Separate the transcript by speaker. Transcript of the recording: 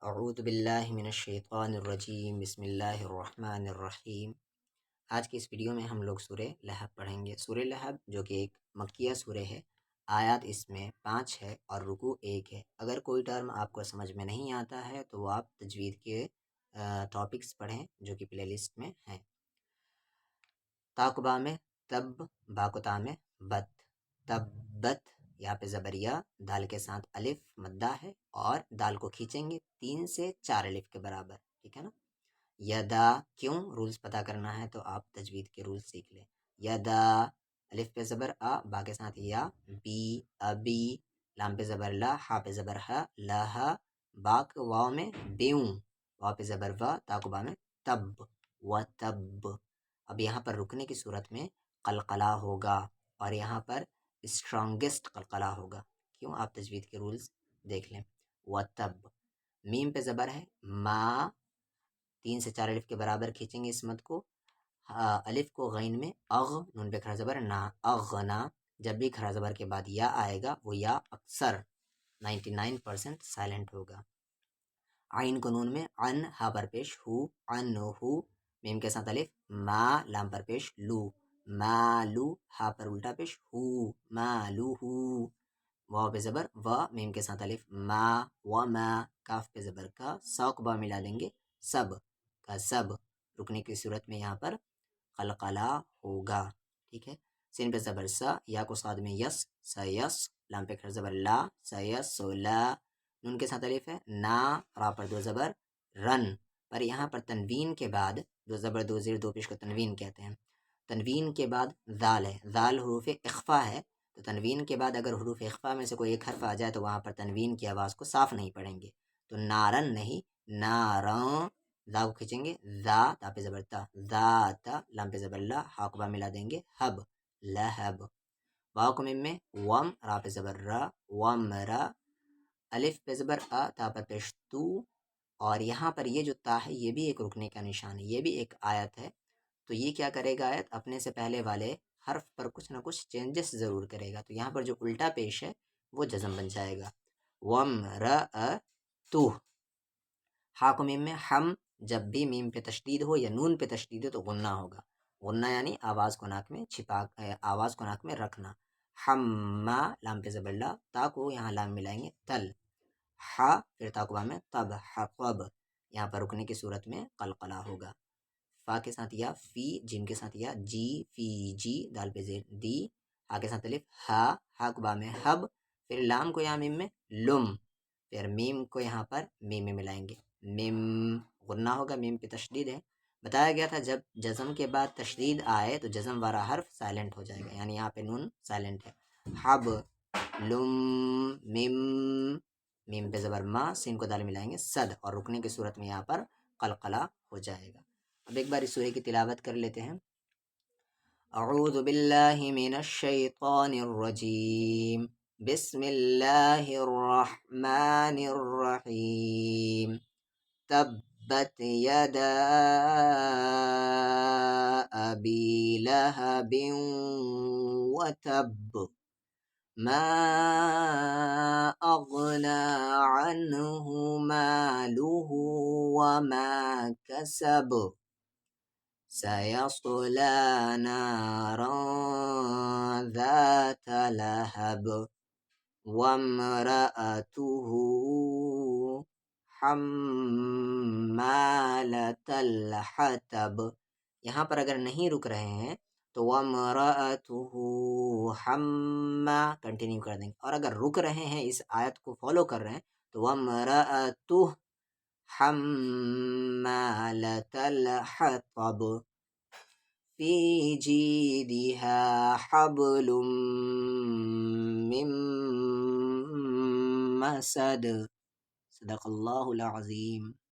Speaker 1: اعوذ باللہ من الشیطان الرجیم بسم اللہ الرحمن الرحیم۔ آج کی اس ویڈیو میں ہم لوگ سورہ لہب پڑھیں گے۔ سورہ لہب جو کہ ایک مکیہ سورہ ہے، آیات اس میں 5 ہے اور رکوع 1 ہے۔ اگر کوئی ٹرم آپ کو سمجھ میں نہیں آتا ہے تو وہ آپ تجوید کے ٹاپکس پڑھیں جو کہ پلے لسٹ میں ہیں۔ تاقبہ میں تب، باکتا میں بت، تبت، یہاں پہ زبریہ، دال کے ساتھ الف مدہ ہے اور دال کو کھینچیں گے 3 سے 4 الف کے برابر، ٹھیک ہے نا۔ یدا، کیوں رولز پتہ کرنا ہے تو آپ تجوید کے رولز سیکھ لیں۔ یدا، الف پہ زبر آ، با کے ساتھ یا، بی، ابی، لام پہ زبر لا، ہا پہ زبر ہا، لہا، باک واو میں بیوں، واو پہ زبر وا، تاقبہ میں تب، و تب۔ اب یہاں پر رکنے کی صورت میں قلقلہ ہوگا اور یہاں پر اسٹرانگسٹ قلقلہ ہوگا۔ کیوں؟ آپ تجوید کے رولز دیکھ لیں۔ و تب، میم پہ زبر ہے، ما، 3 سے 4 الف کے برابر کھینچیں گے اس مد کو۔ الف کو غین میں اغ، نون پہ کھڑا زبر نا، اغنا۔ جب بھی کھڑا زبر کے بعد یا آئے گا وہ یا اکثر 99% سائلنٹ ہوگا۔ عین کو نون میں ان، ہا پر پیش ہو، ان ہو، میم کے ساتھ الف، ما، لام پر پیش لو، مالو، ہا پر الٹا پیش ہو، مالو ہو، واو پہ زبر و، میم کے ساتھ الف، ما و ما، کاف پہ زبر کا، ساقبہ ملا لیں گے سب کا سب۔ رکنے کی صورت میں یہاں پر قلقلہ ہوگا، ٹھیک ہے۔ سین پہ زبر سا، یا کو صاد میں یس، سیس، لام پہ کھڑا زبر لا، سیس لا، نون کے ساتھ الف ہے، نا، را پر 2 زبر رن، پر یہاں پر تنوین کے بعد 2 زبر 2 زیر 2 پیش کو تنوین کہتے ہیں۔ تنوین کے بعد ذال ہے، ذال حروف اخفا ہے، تو تنوین کے بعد اگر حروف اخفا میں سے کوئی ایک حرف آ جائے تو وہاں پر تنوین کی آواز کو صاف نہیں پڑھیں گے، تو نارن نہیں نارن، ذا کو کھینچیں گے ذا، تا پہ زبر تا، ذات، لام پہ زبر لا، حاقبہ ملا دیں گے حب، لہب۔ واو کو میم میں وم، را پہ زبر را، وم را، الف پہ زبر آ، تا پر پیش تو، اور یہاں پر یہ جو تا ہے یہ بھی ایک رکنے کا نشان ہے، یہ بھی ایک آیت ہے، تو یہ کیا کرے گا آیت؟ اپنے سے پہلے والے حرف پر کچھ نہ کچھ چینجز ضرور کرے گا، تو یہاں پر جو الٹا پیش ہے وہ جزم بن جائے گا، وم تو۔ ہا کو میم میں ہم، جب بھی میم پہ تشدید ہو یا نون پہ تشدید ہو تو غنہ ہوگا، غنہ یعنی آواز کو ناک میں چھپا، آواز کو ناک میں رکھنا۔ ہما، لام پہ زبر لا، تا کو یہاں لام ملائیں گے تل، ہا، پھر تاقبہ میں تب، حقب، یہاں پر رکنے کی صورت میں قلقلہ ہوگا۔ فا کے ساتھ یا، فی، جیم کے ساتھ یا، جی، فی جی، دال پہ زیر دی، ہا کے ساتھ الف، ہا، حاقبہ میں حب، پھر لام کو یہاں میم میں لم، پھر میم کو یہاں پر میم میں ملائیں گے، میم، غنہ ہوگا، میم پہ تشدید ہے۔ بتایا گیا تھا جب جزم کے بعد تشدید آئے تو جزم والا حرف سائلنٹ ہو جائے گا، یعنی یہاں پہ نون سائلنٹ ہے۔ حب، لم، میم، میم پہ زبر ما، سین کو دال ملائیں گے صد، اور رکنے کی صورت میں یہاں پر قلقلہ ہو جائے گا۔ اب ایک بار اس سورہ کی تلاوت کر لیتے ہیں۔ اعوذ باللہ من الشیطان الرجیم، بسم اللہ الرحمن الرحیم، تبت یدا ابی لہب وتب، ما اغنى عنه ماله وما كسب، سيصلى نارا ذات لهب، وامرأته حمالة الحطب۔ یہاں پر اگر نہیں رک رہے ہیں تو وامرأته حما کنٹینیو کر دیں گے، اور اگر رک رہے ہیں اس آیت کو فالو کر رہے ہیں تو وامرأته حمالة الحطب، فی جیدها حبل من مسد، صدق اللہ العظیم۔